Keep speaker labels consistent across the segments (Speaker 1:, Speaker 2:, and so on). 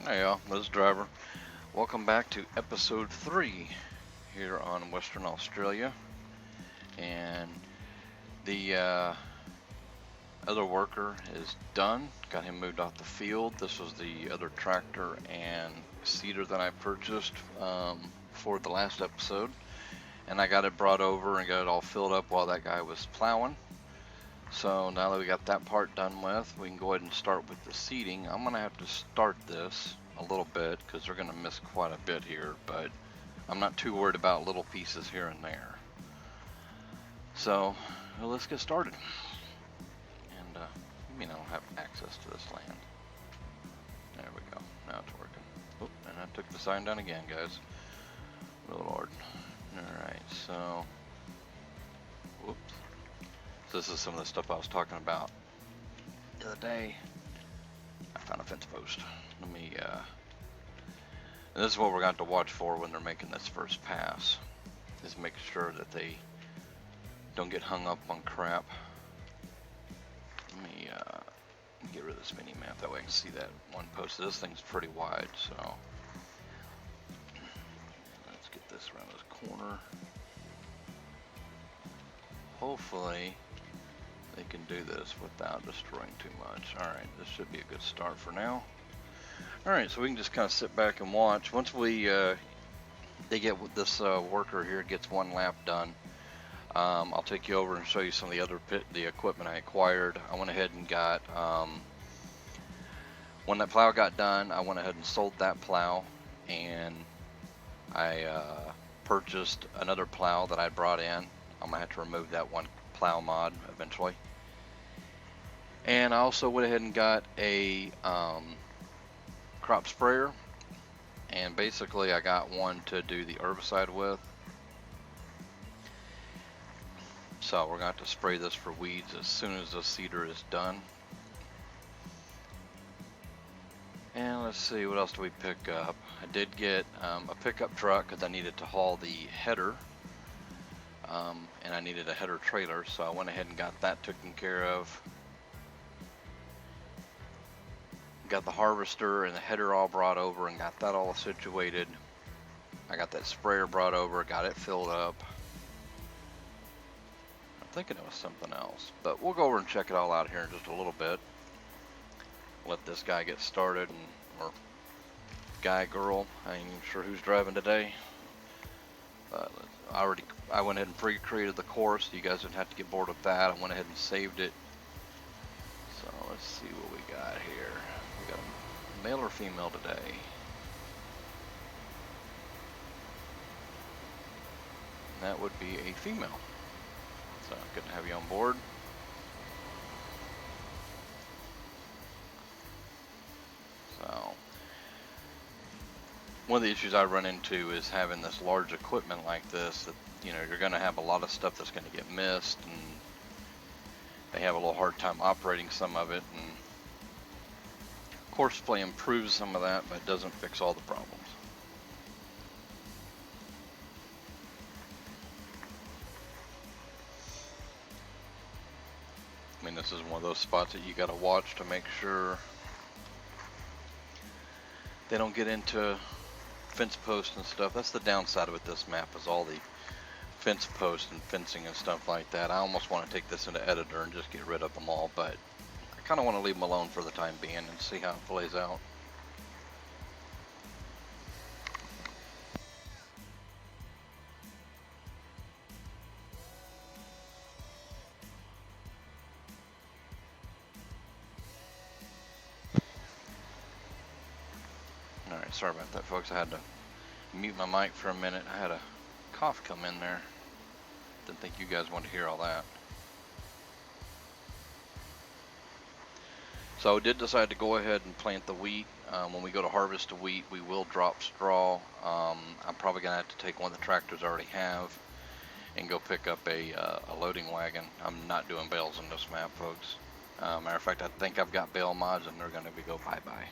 Speaker 1: Hey y'all, this is Driver. Welcome back to episode 3 here on Western Australia. And the other worker is done. Got him moved off the field. This was the other tractor and seeder that I purchased for the last episode. And I got it brought over and got it all filled up while that guy was plowing. So now that we got that part done with, we can go ahead and start with the seeding. I'm going to have to start this a little bit because they're going to miss quite a bit here, but I'm not too worried about little pieces here and there. So let's get started. And I don't have access to this land. There we go. Now it's working. Oop, and I took the sign down again, guys. Oh Lord. Alright, so whoops. So this is some of the stuff I was talking about the other day. I found a fence post. Let me, and this is what we're going to watch for when they're making this first pass, is make sure that they don't get hung up on crap. Let me get rid of this mini map, that way I can see that one post. This thing's pretty wide, so let's get this around this corner. Hopefully they can do this without destroying too much. Alright, this should be a good start for now. Alright, so we can just kind of sit back and watch. Once they get this worker here gets one lap done, I'll take you over and show you some of the equipment I acquired. I went ahead and got, when that plow got done, I went ahead and sold that plow, and I purchased another plow that I brought in. I'm going to have to remove that one plow mod eventually. And I also went ahead and got a crop sprayer, and basically I got one to do the herbicide with. So we're going to have to spray this for weeds as soon as the seeder is done. And let's see, what else do we pick up? I did get a pickup truck because I needed to haul the header. And I needed a header trailer, so I went ahead and got that taken care of. Got the harvester and the header all brought over and got that all situated. I got that sprayer brought over, got it filled up. I'm thinking it was something else, but we'll go over and check it all out here in just a little bit. Let this guy get started, or guy, girl, I ain't even sure who's driving today. But I went ahead and pre-created the course, so you guys didn't have to get bored with that. I went ahead and saved it. So let's see what we got here. We got a male or female today? And that would be a female. So good to have you on board. So one of the issues I run into is having this large equipment like this, that you're going to have a lot of stuff that's going to get missed, and they have a little hard time operating some of it. And Courseplay improves some of that, but it doesn't fix all the problems. I mean, this is one of those spots that you got to watch to make sure they don't get into fence posts and stuff. That's the downside of it, this map, is all the fence posts and fencing and stuff like that. I almost want to take this into editor and just get rid of them all, but I kind of want to leave them alone for the time being and see how it plays out. Alright, sorry about that, folks. I had to mute my mic for a minute. I had a cough come in there. Didn't think you guys wanted to hear all that. So I did decide to go ahead and plant the wheat. When we go to harvest the wheat, we will drop straw. I'm probably going to have to take one of the tractors I already have and go pick up a loading wagon. I'm not doing bales on this map, folks. Matter of fact, I think I've got bale mods and they're going to go bye-bye.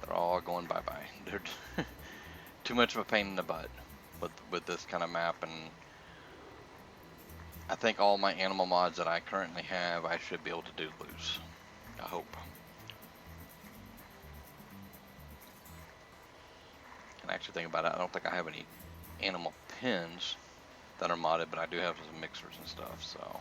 Speaker 1: They're all going bye-bye. They're too much of a pain in the butt with this kind of map, and I think all my animal mods that I currently have, I should be able to do loose. I hope. actually thinking about it, I don't think I have any animal pens that are modded, but I do have some mixers and stuff, so.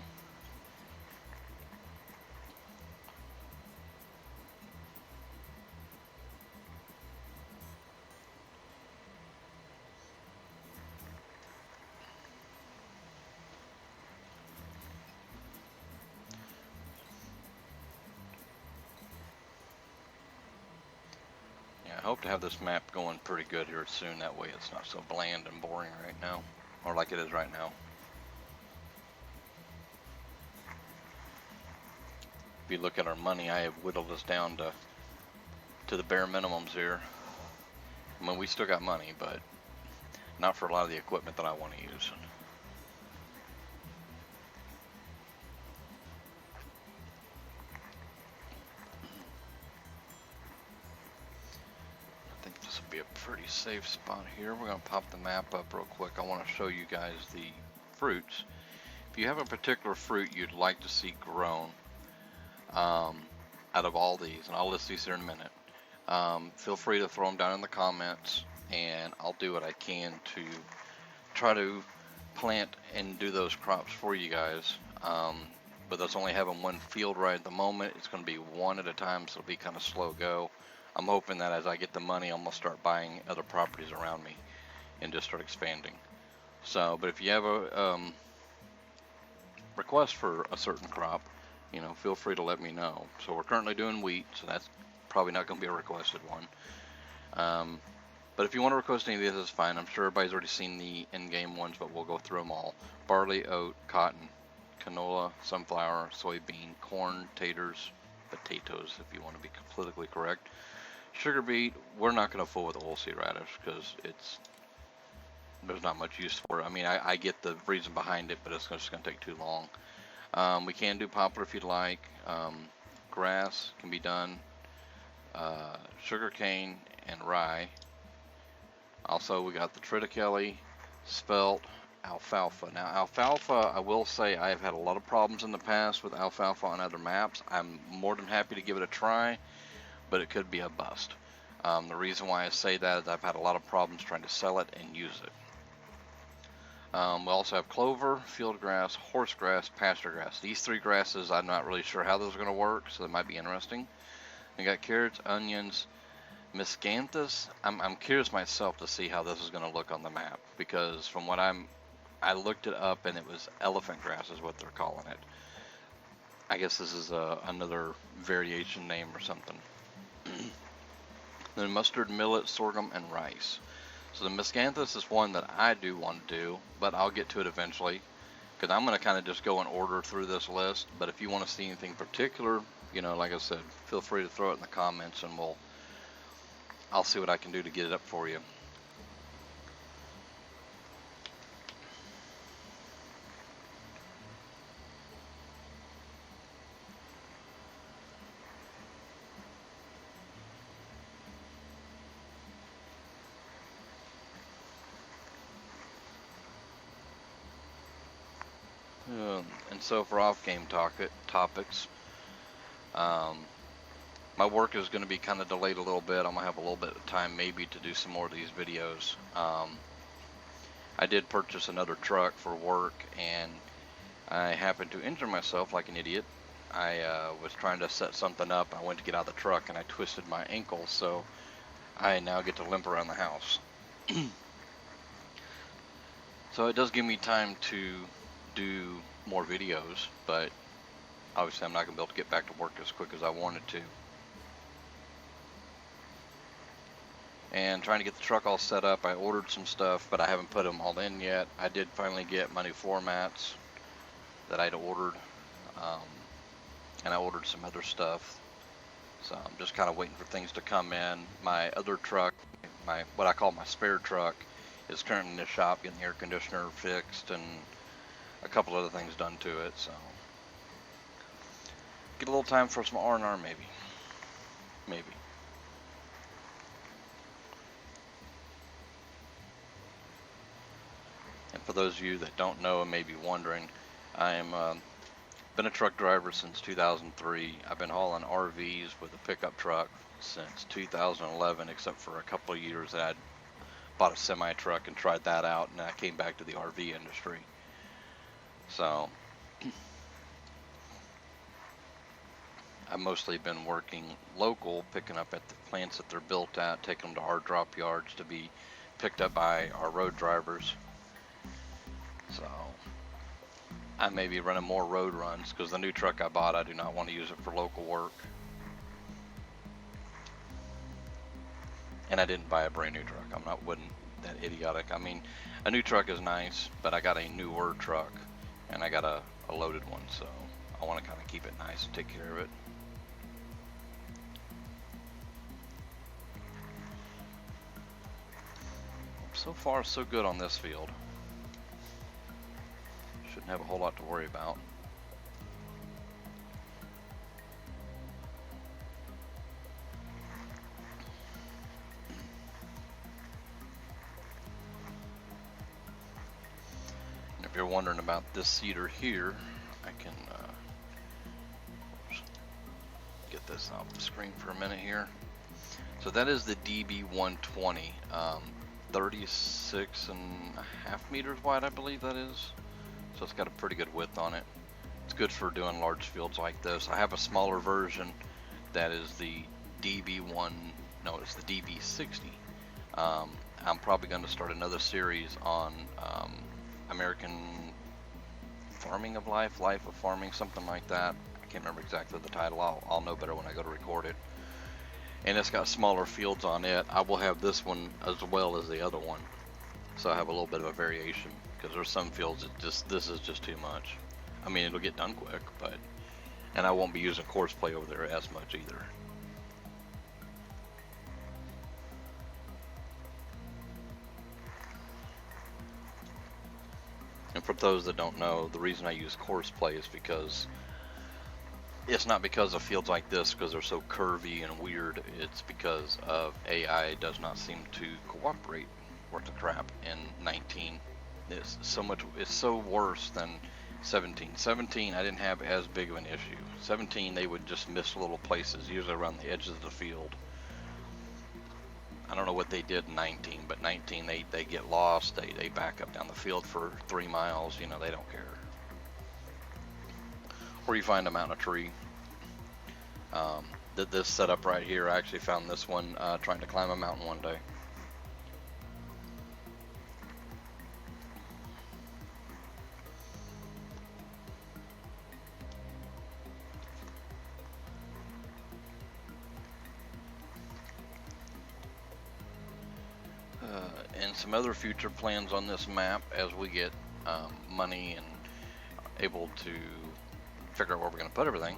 Speaker 1: Yeah, I hope to have this map going pretty good here soon, that way it's not so bland and boring right now, or like it is right now. If you look at our money, I have whittled us down to the bare minimums here. I mean, we still got money, but not for a lot of the equipment that I want to use. I think this will be a pretty safe spot here. We're going to pop the map up real quick. I want to show you guys the fruits. If you have a particular fruit you'd like to see grown out of all these, and I'll list these here in a minute, feel free to throw them down in the comments, and I'll do what I can to try to plant and do those crops for you guys. But that's only having one field right at the moment. It's going to be one at a time, so it'll be kind of slow go. I'm hoping that as I get the money, I'm going to start buying other properties around me and just start expanding. So, but if you have a request for a certain crop, you know, feel free to let me know. So we're currently doing wheat, so that's probably not going to be a requested one. But if you want to request any of these, that's fine. I'm sure everybody's already seen the in-game ones, but we'll go through them all. Barley, oat, cotton, canola, sunflower, soybean, corn, taters, potatoes, if you want to be politically correct. Sugar beet, we're not going to fool with oilseed radish because there's not much use for it. I mean, I get the reason behind it, but it's just going to take too long. We can do poplar if you'd like. Grass can be done. Sugar cane and rye. Also, we got the triticale, spelt, alfalfa. Now, alfalfa, I will say I've had a lot of problems in the past with alfalfa on other maps. I'm more than happy to give it a try, but it could be a bust. The reason why I say that is I've had a lot of problems trying to sell it and use it. We also have clover, field grass, horse grass, pasture grass. These three grasses, I'm not really sure how those are going to work, so that might be interesting. We got carrots, onions, miscanthus. I'm curious myself to see how this is going to look on the map, because from what I looked it up and it was elephant grass is what they're calling it. I guess this is another variation name or something. Then mustard, millet, sorghum, and rice. So the miscanthus is one that I do want to do, but I'll get to it eventually, because I'm going to kind of just go in order through this list. But if you want to see anything particular, you know, like I said, feel free to throw it in the comments, and I'll see what I can do to get it up for you. And so for off-game topics, my work is going to be kind of delayed a little bit. I'm going to have a little bit of time maybe to do some more of these videos. I did purchase another truck for work, and I happened to injure myself like an idiot. I was trying to set something up. I went to get out of the truck, and I twisted my ankle, so I now get to limp around the house. So it does give me time to do more videos, but obviously I'm not going to be able to get back to work as quick as I wanted to. And trying to get the truck all set up, I ordered some stuff, but I haven't put them all in yet. I did finally get my new floor mats that I'd ordered, and I ordered some other stuff. So I'm just kind of waiting for things to come in. My other truck, what I call my spare truck, is currently in the shop getting the air conditioner fixed and a couple other things done to it. So get a little time for some R&R maybe. And for those of you that don't know and may be wondering, I am been a truck driver since 2003. I've been hauling RVs with a pickup truck since 2011, except for a couple of years that I'd bought a semi truck and tried that out, and I came back to the RV industry. So I've mostly been working local, picking up at the plants that they're built at, taking them to our drop yards to be picked up by our road drivers. So I may be running more road runs because the new truck I bought, I do not want to use it for local work. And I didn't buy a brand new truck. I'm not wasn't that idiotic. I mean, a new truck is nice, but I got a newer truck and I got a loaded one, so I want to kind of keep it nice and take care of it. So far, so good on this field. Shouldn't have a whole lot to worry about. And if you're wondering about this seeder here, I can get this off the screen for a minute here. So that is the DB120. 36.5 meters wide, I believe that is. So it's got a pretty good width on it. It's good for doing large fields like this. I have a smaller version that is the DB1, no, it's the DB60. I'm probably going to start another series on American Farming of Life, Life of Farming, something like that. I can't remember exactly the title. I'll know better when I go to record it. And it's got smaller fields on it. I will have this one as well as the other one, so I have a little bit of a variation, because there's some fields that this is just too much. I mean, it'll get done quick, but, and I won't be using course play over there as much either. And for those that don't know, the reason I use course play is because it's not because of fields like this because they're so curvy and weird. It's because of AI does not seem to cooperate worth the crap in 19. It's so worse than 17. 17 I didn't have as big of an issue. 17 they would just miss little places, usually around the edges of the field. I don't know what they did in 19, but 19 they get lost, they back up down the field for 3 miles, you know, they don't care. Or you find them out in a tree. This setup right here, I actually found this one trying to climb a mountain one day. And some other future plans on this map as we get money and able to figure out where we're going to put everything.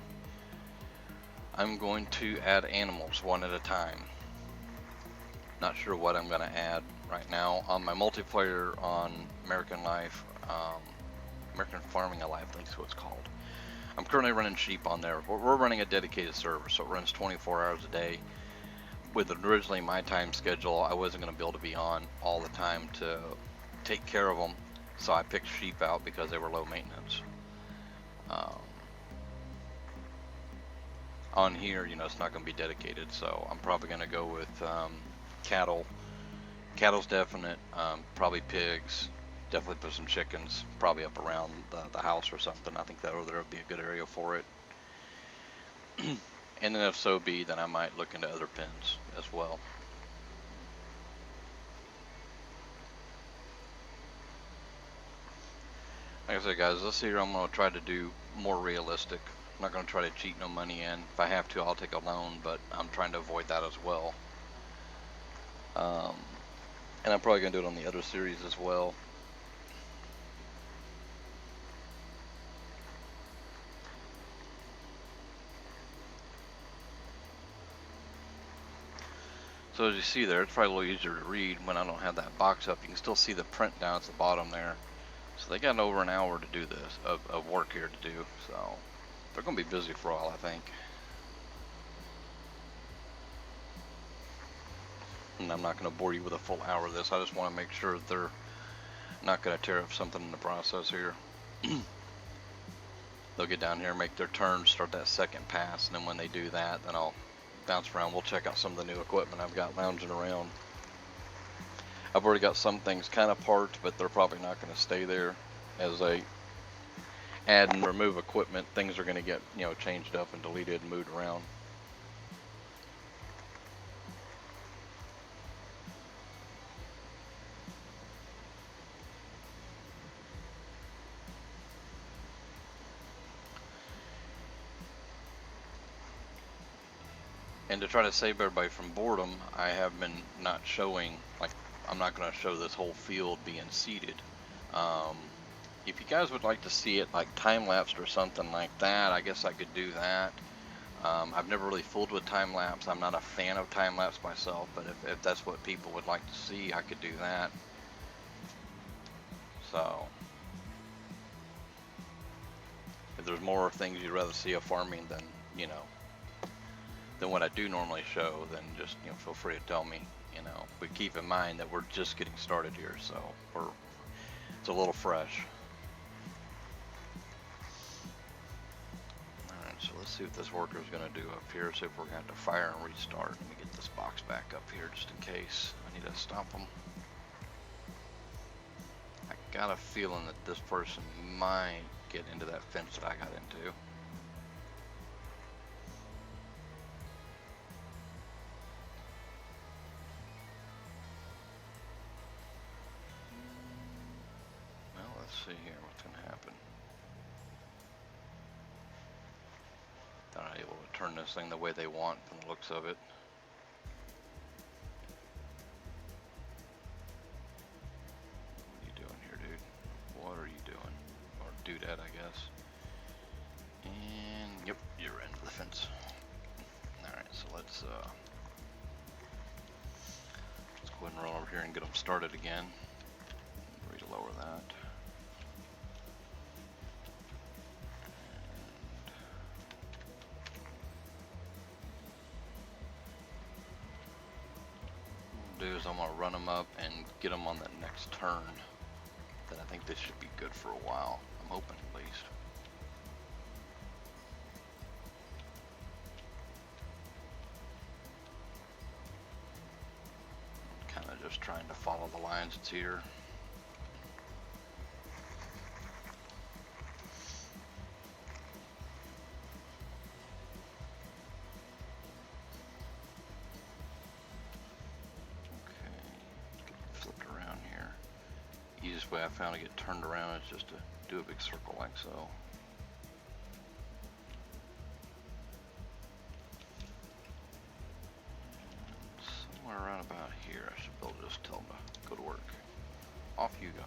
Speaker 1: I'm going to add animals one at a time. Not sure what I'm going to add right now. On my multiplayer on American Life, American Farming of Life, I think is what it's called. I'm currently running sheep on there. We're running a dedicated server, so it runs 24 hours a day. With originally my time schedule, I wasn't going to be able to be on all the time to take care of them, so I picked sheep out because they were low maintenance. On here, you know, it's not going to be dedicated, so I'm probably going to go with cattle. Cattle's definite, probably pigs, definitely put some chickens, probably up around the house or something. I think that over there would be a good area for it. And then if so be, then I might look into other pens as well. Like I said, guys, this year I'm going to try to do more realistic. I'm not going to try to cheat no money in. If I have to, I'll take a loan, but I'm trying to avoid that as well. And I'm probably going to do it on the other series as well. So as you see there, it's probably a little easier to read when I don't have that box up. You can still see the print down at the bottom there. So they got over an hour to do this, of work here to do. So they're going to be busy for a while, I think. And I'm not going to bore you with a full hour of this. I just want to make sure that they're not going to tear up something in the process here. They'll get down here, make their turn, start that second pass, and then when they do that, then I'll bounce around. We'll check out some of the new equipment I've got lounging around. I've already got some things kind of parked, but they're probably not going to stay there. As I add and remove equipment, things are going to get, you know, changed up and deleted and moved around. And to try to save everybody from boredom, I have been not showing, like, I'm not going to show this whole field being seeded. If you guys would like to see it like time-lapsed or something like that, I guess I could do that. I've never really fooled with time-lapse. I'm not a fan of time-lapse myself, but if that's what people would like to see, I could do that. So, if there's more things you'd rather see of farming than, you know, than what I do normally show, then just, you know, feel free to tell me, you know. But keep in mind that we're just getting started here, so it's a little fresh. Alright, so let's see what this worker is going to do up here. See if we're going to have to fire and restart. Let me get this box back up here just in case I need to stop them. I got a feeling that this person might get into that fence that I got into. Well, let's see here what's going to happen. They're not able to turn this thing the way they want from the looks of it. What are you doing here, dude? What are you doing? Or dudette, I guess. And yep, you're into the fence. Alright, so let's go ahead and roll over here and get them started again. Lower that. What I'll do is I'm going to run them up and get them on the next turn. Then I think this should be good for a while. I'm hoping at least. Kind of just trying to follow the lines that's here. Easiest way I found to get turned around is just to do a big circle like so. And somewhere around about here, I should be able to just tell them to go to work. Off you go.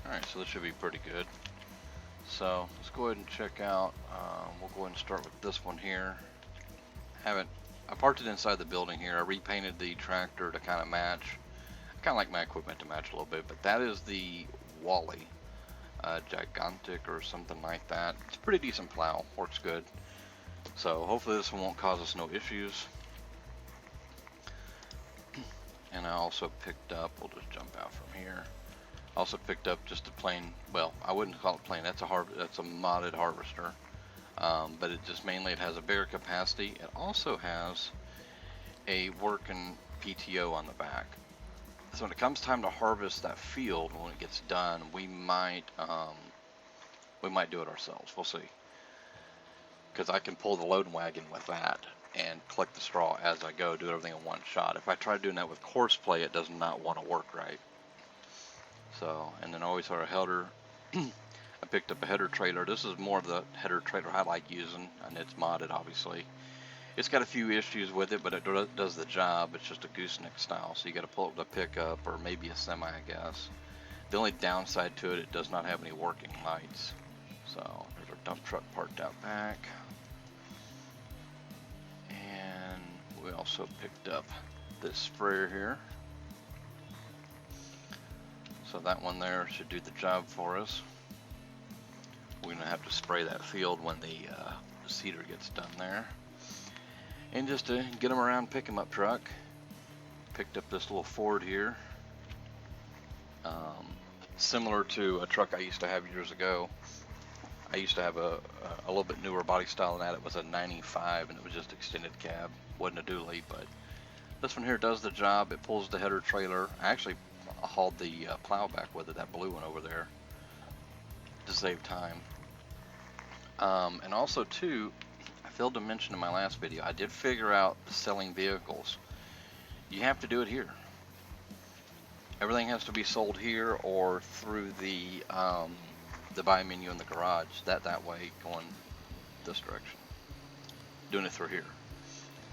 Speaker 1: Alright, so this should be pretty good. So let's go ahead and check out. We'll go ahead and start with this one here. I parked it inside the building here. I repainted the tractor to kind of match. I kind of like my equipment to match a little bit, but that is the Wally Gigantic or something like that. It's a pretty decent plow, works good. So hopefully this one won't cause us no issues. And I also picked up, we'll just jump out from here. Also picked up just a plain, well, I wouldn't call it plain, that's a modded harvester. But it just mainly, it has a bigger capacity. It also has a working PTO on the back. So when it comes time to harvest that field, when it gets done, we might do it ourselves. We'll see. Because I can pull the loading wagon with that and collect the straw as I go, do everything in one shot. If I try doing that with course play, it does not want to work right. So, and then always our header. I picked up a header trailer. This is more of the header trailer I like using, and it's modded, obviously. It's got a few issues with it, but it does the job. It's just a gooseneck style, so you got to pull up the pickup or maybe a semi, I guess. The only downside to it, it does not have any working lights. So there's our dump truck parked out back. And we also picked up this sprayer here. So that one there should do the job for us. We're going to have to spray that field when the seeder gets done there. And just to get them around, pick them up truck. Picked up this little Ford here. Similar to a truck I used to have years ago. I used to have a little bit newer body style than that. It was a 95 and it was just extended cab. Wasn't a dually, but This one here does the job. It pulls the header trailer. I actually hauled the plow back with it, that blue one over there, to save time. And also too, I failed to mention in my last video, I did figure out selling vehicles. You have to do it here. Everything has to be sold here or through the buy menu in the garage. That way, going this direction. Doing it through here.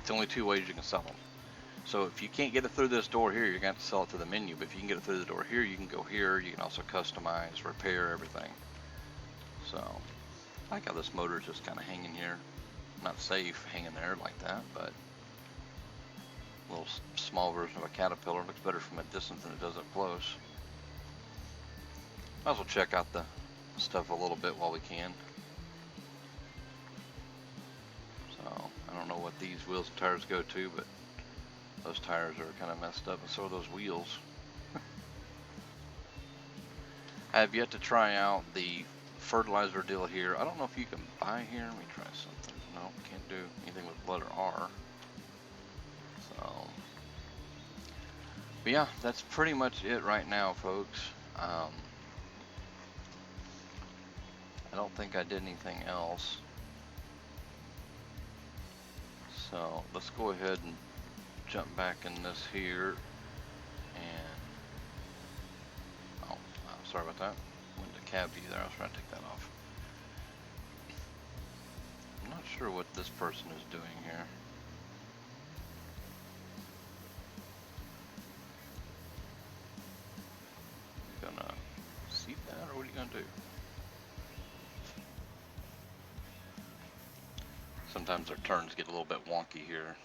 Speaker 1: It's only two ways you can sell them. So if you can't get it through this door here, you're going to have to sell it through the menu. But if you can get it through the door here, you can go here. You can also customize, repair, everything. So I like how this motor is just kind of hanging here. Not safe hanging there like that, but a little small version of a Caterpillar. Looks better from a distance than it does up close. Might as well check out the stuff a little bit while we can. So I don't know what these wheels and tires go to, but those tires are kind of messed up, and so are those wheels. I have yet to try out the fertilizer deal here. I don't know if you can buy here. Let me try something. No, can't do anything with letter R. So, but yeah, that's pretty much it right now, folks. I don't think I did anything else. So let's go ahead and jump back in this here. And oh, sorry about that. Went to cab view there. I was trying to take that off. I'm not sure what this person is doing here. Gonna see that, or what are you gonna do? Sometimes their turns get a little bit wonky here.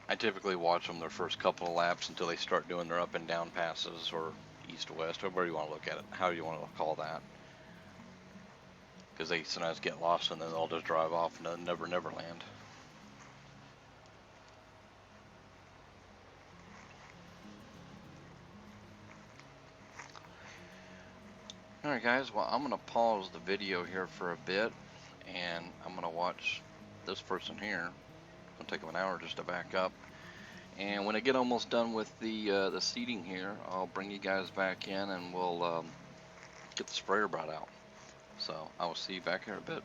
Speaker 1: I typically watch them their first couple of laps until they start doing their up and down passes, or east to west, however you want to look at it, how you want to call that. Because they sometimes get lost and then they'll just drive off and then never land. Alright guys, well I'm going to pause the video here for a bit, and I'm going to watch this person here. It's going to take them an hour just to back up. And when I get almost done with the seeding here, I'll bring you guys back in and we'll get the sprayer brought out. So I will see you back here in a bit.